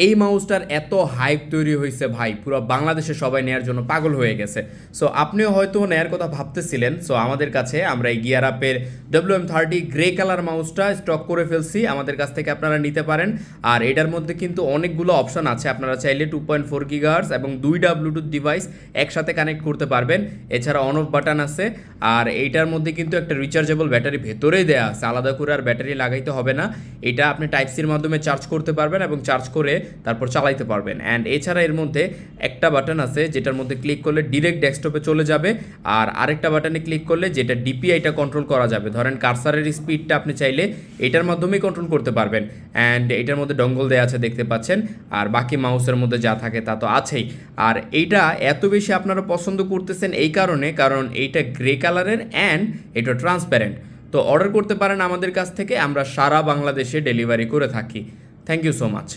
এই মাউসটার এত হাইপ তৈরি হয়েছে ভাই, পুরো বাংলাদেশে সবাই নেয়ার জন্য পাগল হয়ে গেছে। সো আপনিও হয়তো নেয়ার কথা ভাবতেছিলেন। সো আমাদের কাছে আমরা এই গিয়ার আপের WM30 গ্রে কালার মাউসটা স্টক করে ফেলছি, আমাদের কাছ থেকে আপনারা নিতে পারেন। আর এটার মধ্যে কিন্তু অনেকগুলো অপশন আছে, আপনারা চাইলে 2.4 গিগাহার্টজ এবং 2টা ব্লুটুথ ডিভাইস একসাথে কানেক্ট করতে পারবেন। এছাড়া অন অফ বাটন আছে। আর এইটার মধ্যে কিন্তু একটা রিচার্জেবল ব্যাটারি ভেতরেই দেওয়া আছে, আলাদা করে আর ব্যাটারি লাগাইতে হবে না। এটা আপনি টাইপ সির মাধ্যমে চার্জ করতে পারবেন এবং চার্জ করে তারপর চালাইতে পারবেন। অ্যান্ড এছাড়া এর মধ্যে একটা বাটন আছে যেটার মধ্যে ক্লিক করলে ডিরেক্ট ডেস্কটপে চলে যাবে, আর আরেকটা বাটনে ক্লিক করলে যেটা ডিপিআইটা কন্ট্রোল করা যাবে। ধরেন কার্সারের স্পিডটা আপনি চাইলে এটার মাধ্যমেই কন্ট্রোল করতে পারবেন। অ্যান্ড এটার মধ্যে ডঙ্গল দেওয়া আছে দেখতে পাচ্ছেন, আর বাকি মাউসের মধ্যে যা থাকে তা তো আছেই। আর এইটা এত বেশি আপনারা পছন্দ করতেছেন এই কারণে, কারণ এইটা গ্রে কালারের অ্যান্ড এটা ট্রান্সপারেন্ট। তো অর্ডার করতে পারেন আমাদের কাছ থেকে, আমরা সারা বাংলাদেশে ডেলিভারি করে থাকি। Thank you so much.